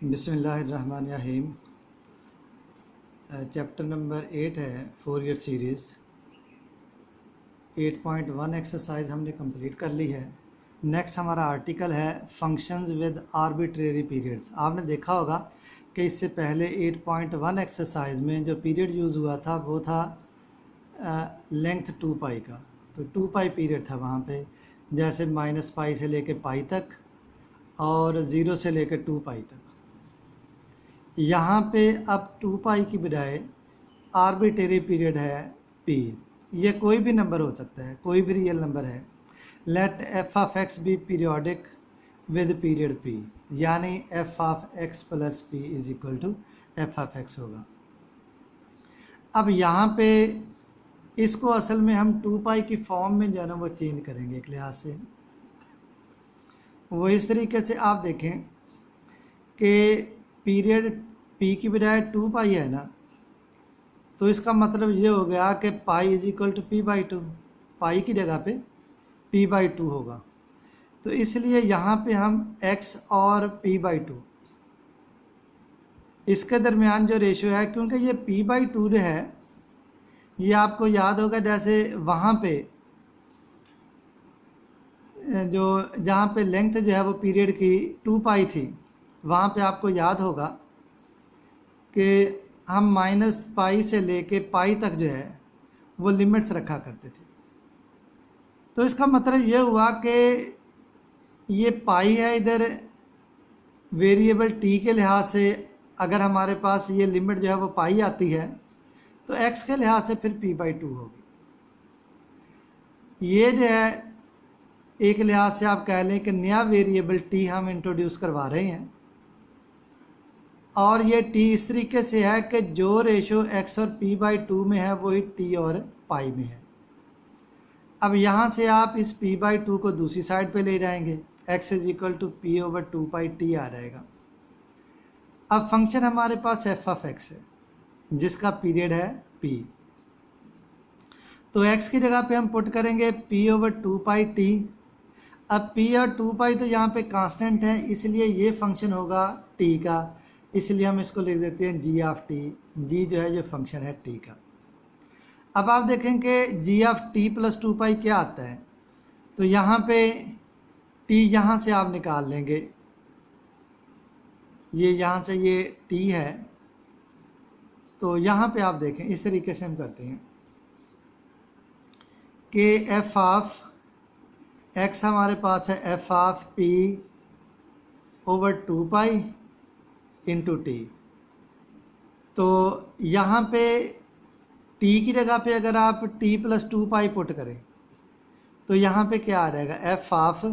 बिस्मिल्लाहिर्रहमानिर्रहीम। Chapter number 8 है Fourier series. 8.1 exercise हमने कंप्लीट कर ली है। नेक्स्ट हमारा आर्टिकल है फंक्शंस विद आर्बिट्रेरी पीरियड्स। आपने देखा होगा कि इससे पहले 8.1 एक्सरसाइज में जो पीरियड यूज़ हुआ था वो था लेंथ 2 पाई का। तो 2 पाई पीरियड था वहाँ पे, जैसे -पाई से लेके पाई तक और 0 से लेकर 2 पाई तक। यहाँ पे अब 2 पाई की बजाय आर्बिट्रेरी पीरियड है p। ये कोई भी नंबर हो सकता है, कोई भी रियल नंबर है। Let f of x be periodic with period p, यानी f of x plus p is equal to f of x होगा। अब यहाँ पे इसको असल में हम 2 पाई की फॉर्म में जो है ना वो चेंज करेंगे एक लिहाज से। वो इस तरीके से आप देखें कि पीरियड p की बजाय 2 पाई है ना, तो इसका मतलब ये हो गया कि pi is equal to p/2। Pi की जगह पे p/2 होगा। तो इसलिए यहाँ पे हम x और p/2 इसके दरमियान जो रेशो है, क्योंकि ये p/2 जो है ये आपको याद होगा, जैसे वहाँ पे जो जहाँ पे लेंथ जो है वो पीरियड की 2 पाई थी, वहाँ पे आपको याद होगा कि हम -पाई से लेके पाई तक जो है वो लिमिट्स रखा करते थे। तो इसका मतलब ये हुआ कि ये पाई है इधर वेरिएबल t के लिहाज से, अगर हमारे पास ये लिमिट जो है वो पाई आती है तो x के लिहाज से फिर p/2 होगी। ये जो है एक लिहाज से आप कह लें कि नया वेरिएबल t हम इंट्रोड्यूस करवा रहे हैं, और ये t इस तरीके से है कि जो रेशो x और p/2 में है वही t और पाई में है। अब यहाँ से आप इस p/2 को दूसरी साइड पे ले जाएंगे, x is equal to p/2 pi t आ जाएगा। अब फंक्शन हमारे पास f ऑफ x है जिसका पीरियड है p। तो x की जगह पे हम पुट करेंगे p/2 पाई t। अब p और 2 पाई तो यहाँ पे कांस्टेंट है, इसलिए ये फंक्शन होगा t का, इसलिए हम इसको लिख देते हैं g ऑफ t। g जो है ये फंक्शन है t का। अब आप देखें कि g ऑफ t प्लस 2 पाई क्या आता है, तो यहाँ पे t यहाँ से आप निकाल लेंगे, ये यहाँ से ये t है। तो यहाँ पे आप देखें इस तरीके से हम करते हैं कि f ऑफ x हमारे पास है f of p/2 pi into T. तो यहाँ पे t की जगह पे अगर आप t प्लस 2 पाई पुट करें तो यहाँ पे क्या आ जाएगा, f of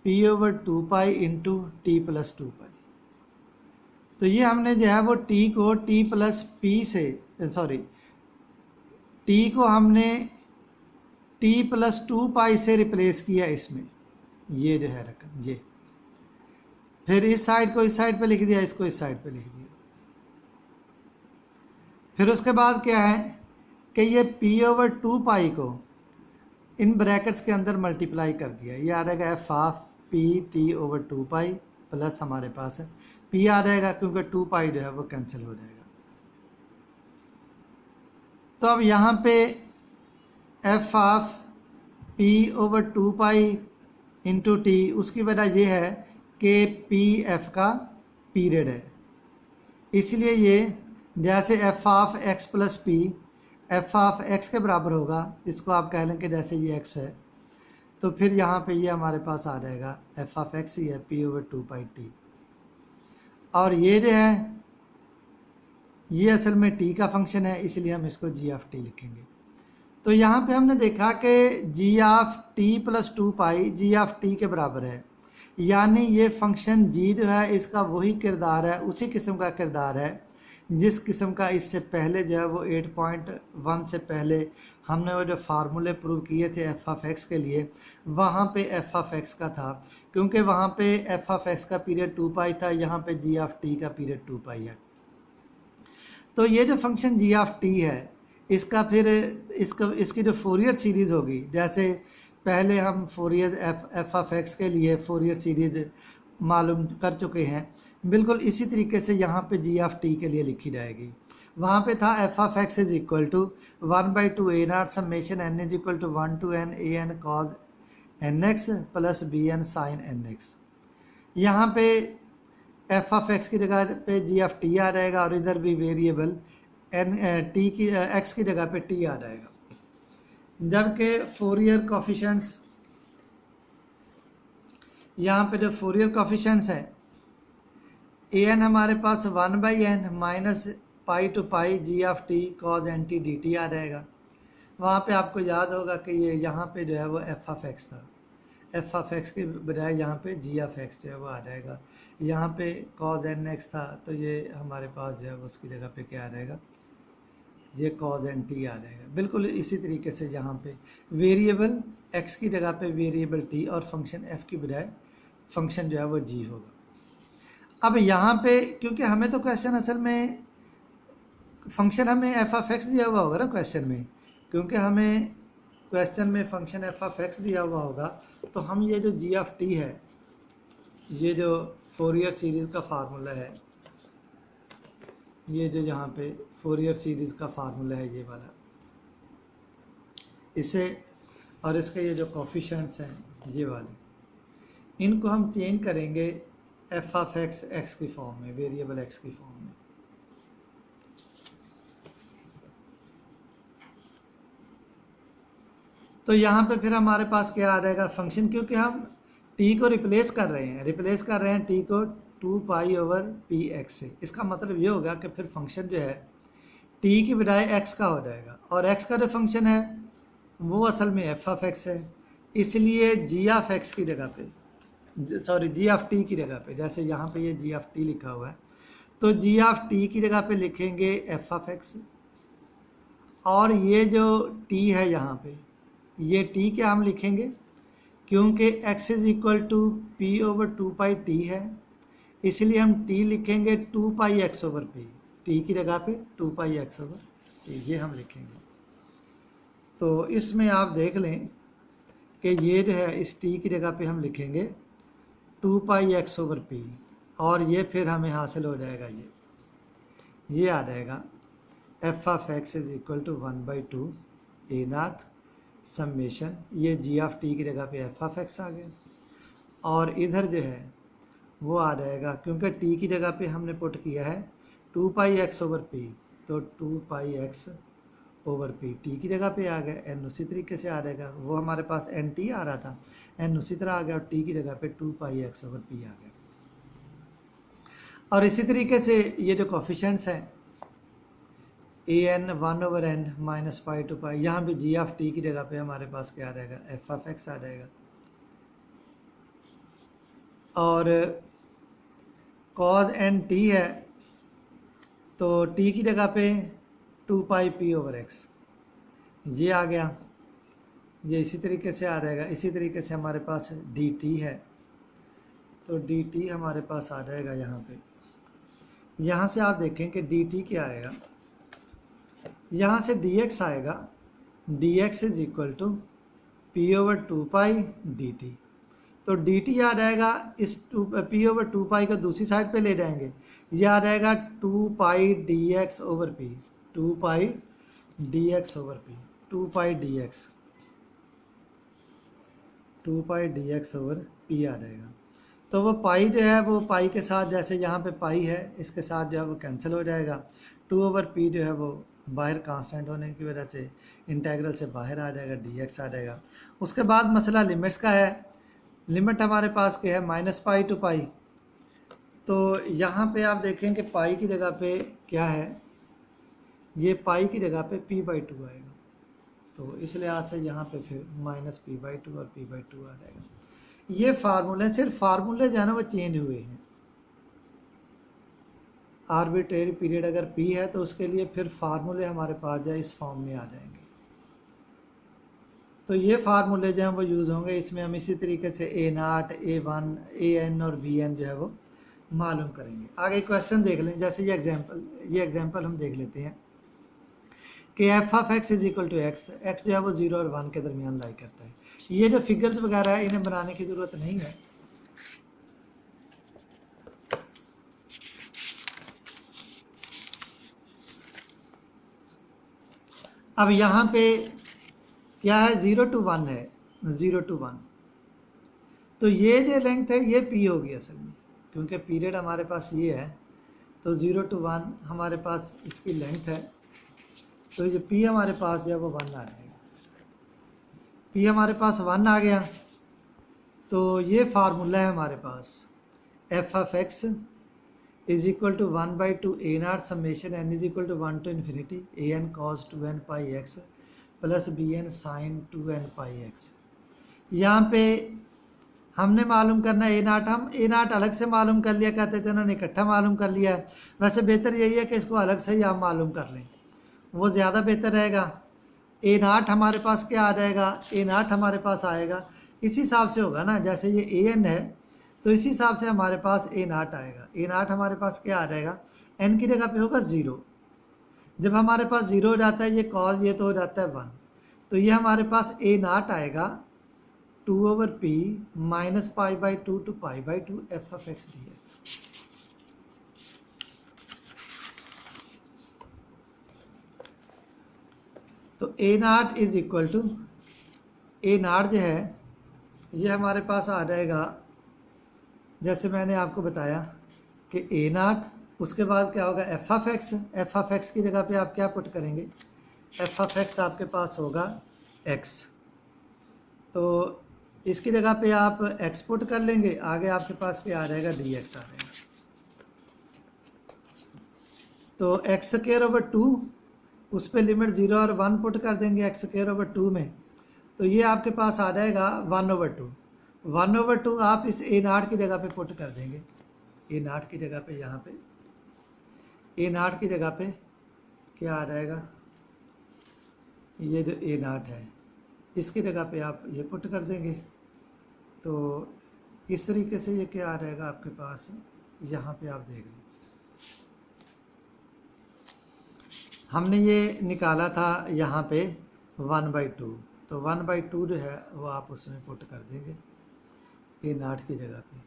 p/2 pi into T plus 2 पाई। तो ये हमने जो है वो t को t प्लस p से t को हमने t प्लस 2 पाई से रिप्लेस किया इसमें, ये जो है रकम ये। फिर इस साइड को इस साइड पे लिख दिया, इसको इस साइड पे लिख दिया। फिर उसके बाद क्या है कि ये p/2 पाई को इन ब्रैकेट्स के अंदर मल्टीप्लाई कर दिया, ये आ जाएगा f of p/2 pi plus हमारे पास है p आ जाएगा, क्योंकि 2 पाई जो है वो कैंसिल हो जाएगा। तो अब यहाँ पे f of p/2 pi into T, उसकी वजह ये है कि p f का पीरियड है, इसलिए ये जैसे f of x plus p f of x के बराबर होगा, इसको आप कह लें कि जैसे ये x है, तो फिर यहाँ पे ये हमारे पास आ जाएगा f ऑफ x ही है p/2 पाई t। और ये जो है ये असल में t का फंक्शन है, इसलिए हम इसको g ऑफ t लिखेंगे। तो यहाँ पे हमने देखा कि g of t plus 2 pi g of t के बराबर है, यानी ये फंक्शन g जो है इसका वही किरदार है, उसी किस्म का किरदार है जिस किस्म का इससे पहले जो है वो 8.1 से पहले हमने वो जो फार्मूले प्रूव किए थे f ऑफ x के लिए, वहाँ पे f ऑफ x का था, क्योंकि वहाँ पे f ऑफ x का पीरियड 2 पाई था, यहाँ पे g ऑफ t का पीरियड 2 पाई है। तो ये जो फंक्शन g ऑफ t है इसका फिर इसकी जो फोरियर सीरीज़ होगी, जैसे पहले हम फोरियर f ऑफ x के लिए फोरियर सीरीज़ मालूम कर चुके हैं, बिल्कुल इसी तरीके से यहाँ पे जी ऑफ टी के लिए लिखी जाएगी। वहाँ पे था F of x is equal to 1/2 A naught summation N is equal to 1 to n A N cos N X plus B N sine N X. यहाँ पे एफ ऑफ एक्स की जगह पे जी ऑफ टी आ जाएगा और इधर भी वेरिएबल एन टी की एक्स की जगह पे टी आ जाएगा। जबकि फोरियर कोफिशिएंट्स, यहाँ पे जो फोरियर कोफिशिएंट्स है ए एन हमारे पास 1/n minus pi to pi G of T cos N T D T आ जाएगा। वहाँ पे आपको याद होगा कि ये यहाँ पे जो है वो एफ ऑफ एक्स था, एफ ऑफ एक्स के बजाय यहाँ पे जी ऑफ एक्स जो है वो आ जाएगा। यहाँ पे कॉज एन एक्स था तो ये हमारे पास जो है वो उसकी जगह पे क्या आ जाएगा, ये कॉज एन टी आ जाएगा। बिल्कुल इसी तरीके से यहाँ पे वेरिएबल एक्स की जगह पे वेरिएबल टी और फंक्शन एफ की बजाय फंक्शन जो है वो जी होगा। अब यहाँ पे क्योंकि हमें तो क्वेश्चन असल में फंक्शन हमें एफ ऑफ एक्स दिया हुआ होगा ना क्वेश्चन में, क्योंकि हमें क्वेश्चन में फंक्शन एफ ऑफ एक्स दिया हुआ होगा, तो हम ये जो जी ऑफ टी है, ये जो फोरियर सीरीज़ का फार्मूला है, ये जो यहाँ पे फोरियर सीरीज़ का फार्मूला है ये वाला, इसे और इसके ये जो कोफिशिएंट्स हैं ये वाले, इनको हम चेंज करेंगे एफ ऑफ एक्स एक्स की फॉर्म में, वेरिएबल एक्स की फॉर्म में। तो यहाँ पे फिर हमारे पास क्या आ जाएगा फंक्शन, क्योंकि हम टी को रिप्लेस कर रहे हैं टी को 2 पाई ओवर पी एक्स से। इसका मतलब ये होगा कि फिर फंक्शन जो है टी की बजाय एक्स का हो जाएगा, और एक्स का जो फंक्शन है वो असल में एफ ऑफ एक्स है, इसलिए जी ऑफ एक्स की जगह पे, सॉरी जी ऑफ टी की जगह पे, जैसे यहाँ पे ये जी ऑफ टी लिखा हुआ है तो जी ऑफ टी की जगह पे लिखेंगे एफ ऑफ एक्स, और ये जो टी है यहाँ पे ये टी क्या हम लिखेंगे, क्योंकि x is equal to p over 2 pi t है, इसलिए हम t लिखेंगे 2 pi x over p, t की जगह पे 2 पाई एक्स ओवर पी ये हम लिखेंगे। तो इसमें आप देख लें कि ये जो है इस t की जगह पे हम लिखेंगे 2 पाई एक्स ओवर पी, और ये फिर हमें हासिल हो जाएगा ये आ जाएगा f of x is equal to 1/2 A naught summation, ये जी ऑफ टी की जगह पे एफ ऑफ एक्स आ गया, और इधर जो है वो आ जाएगा, क्योंकि टी की जगह पे हमने पुट किया है 2 पाई एक्स ओवर पी, तो 2 pi x over p t की जगह पे आ गया, एन उसी तरीके से आ जाएगा, वो हमारे पास एन टी आ रहा था, एन उसी तरह आ गया, और टी की जगह पे 2 पाई एक्स ओवर पी आ गया। और इसी तरीके से ये जो कोफिशिएंट्स हैं A N 1 over N minus pi to pi, यहाँ भी जी ऑफ टी की जगह पे हमारे पास क्या आ जाएगा एफ ऑफ एक्स आ जाएगा, और कॉज एन टी है तो टी की जगह पे 2 पाई पी ओवर एक्स ये आ गया, ये इसी तरीके से आ जाएगा। इसी तरीके से हमारे पास डी टी है, तो डी टी हमारे पास आ जाएगा यहाँ पे। यहाँ से आप देखें कि डी टी क्या आएगा, यहाँ से डी एक्स आएगा, d x is equal to p over 2 pi d t, तो डी टी आ जाएगा, इस पी ओवर 2 पाई को दूसरी साइड पे ले जाएंगे, ये आ जाएगा 2 pi D x over P, 2 pi D x over P, 2 pi D x, 2 pi D x over P आ जाएगा। तो वो पाई जो है वो पाई के साथ, जैसे यहाँ पे पाई है इसके साथ जो है वो कैंसिल हो जाएगा, 2 ओवर पी जो है वो बाहर कांस्टेंट होने की वजह से इंटीग्रल से बाहर आ जाएगा, डी एक्स आ जाएगा। उसके बाद मसला लिमिट्स का है, लिमिट हमारे पास क्या है माइनस पाई टू पाई, तो यहाँ पे आप देखें कि पाई की जगह पे क्या है, ये पाई की जगह पे p/2 आएगा, तो इस लिहाज से यहाँ पे फिर माइनस p/2 और p/2 आ जाएगा। ये फार्मूले, सिर्फ फार्मूले जो है ना वो चेंज हुए हैं, आर्बिट्रेरी पीरियड अगर p है तो उसके लिए फिर फार्मूले हमारे पास जो है इस फॉर्म में आ जाएंगे, तो ये फार्मूले जो हैं वो यूज़ होंगे। इसमें हम इसी तरीके से a0, a1, an और bn जो है वो मालूम करेंगे। आगे क्वेश्चन देख लें, जैसे ये एग्जांपल हम देख लेते हैं कि f of x is equal to x, x जो है वो 0 और 1 के दरमियान लाई करता है। ये जो फिगर्स वगैरह है इन्हें बनाने की ज़रूरत नहीं है, अब यहाँ पे क्या है, 0 to 1 है, 0 to 1, तो ये जो लेंथ है ये पी होगी असल में, क्योंकि पीरियड हमारे पास ये है, तो 0 to 1 हमारे पास इसकी लेंथ है, तो ये पी हमारे पास जो है वो 1 आ जाएगा। पी हमारे पास 1 आ गया, तो ये फार्मूला है हमारे पास, F of x is equal to 1/2 A naught summation N is equal to 1 to infinity A N cos 2n pi X plus B N sine 2n pi X. यहाँ पे हमने मालूम करना है ए नाट, हम ए नाट अलग से मालूम कर लिया करते थे, उन्होंने इकट्ठा मालूम कर लिया है। वैसे बेहतर यही है कि इसको अलग से ही आप मालूम कर लें, वो ज़्यादा बेहतर रहेगा। ए नाट हमारे पास क्या आ जाएगा, ए नाट हमारे पास आएगा इसी हिसाब से होगा ना, जैसे ये ए एन है तो इसी हिसाब से हमारे पास ए नाट आएगा। ए नाट हमारे पास क्या आ जाएगा, एन की जगह पे होगा 0। जब हमारे पास 0 हो जाता है ये कॉज, ये तो हो जाता है 1, तो ये हमारे पास ए नाट आएगा 2/p minus π/2 to π/2 F of X D X. तो A naught is equal to, A naught जो है ये हमारे पास आ जाएगा, जैसे मैंने आपको बताया कि ए नाट, उसके बाद क्या होगा F of x. F of x की जगह पे आप क्या पुट करेंगे, एफ ऑफ एक्स आपके पास होगा एक्स, तो इसकी जगह पे आप एक्स पुट कर लेंगे, आगे आपके पास क्या आ जाएगा, डी एक्स आ जाएगा। तो एक्स स्क्वायर ओवर 2, उस पर लिमिट 0 और 1 पुट कर देंगे एक्स स्क्वायर ओवर 2 में, तो ये आपके पास आ जाएगा 1/2। 1/2 आप इस ए नाट की जगह पे पुट कर देंगे, ए नाट की जगह पे, यहाँ पे ए नाट की जगह पे क्या आ जाएगा, ये जो ए नाट है इसकी जगह पे आप ये पुट कर देंगे, तो इस तरीके से ये क्या आ जाएगा आपके पास, यहाँ पे आप देख लें हमने ये निकाला था यहाँ पे 1/2, तो 1/2 जो है वो आप उसमें पुट कर देंगे ए नाट की जगह पे,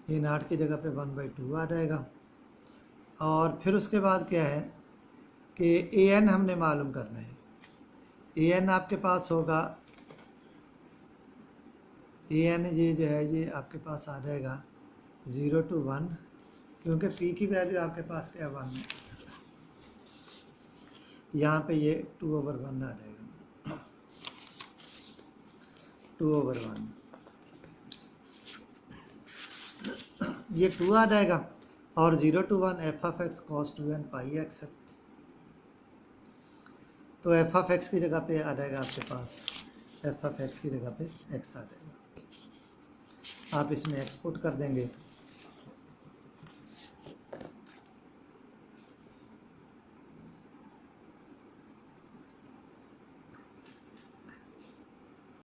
ए नाट की जगह पे 1/2 आ जाएगा। और फिर उसके बाद क्या है कि ए एन हमने मालूम करना है, ए एन आपके पास होगा, ए एन ये जो है ये आपके पास आ जाएगा 0 to 1, क्योंकि पी की वैल्यू आपके पास क्या 1 है, यहाँ पे ये 2/1 आ जाएगा, 2/1 ये 2 आ जाएगा, और 0 to 1 F of x cos 2n pi x, तो एफ ऑफ एक्स की जगह पे आ जाएगा आपके पास, एफ ऑफ एक्स की जगह पे एक्स आ जाएगा, आप इसमें एक्स पुट कर देंगे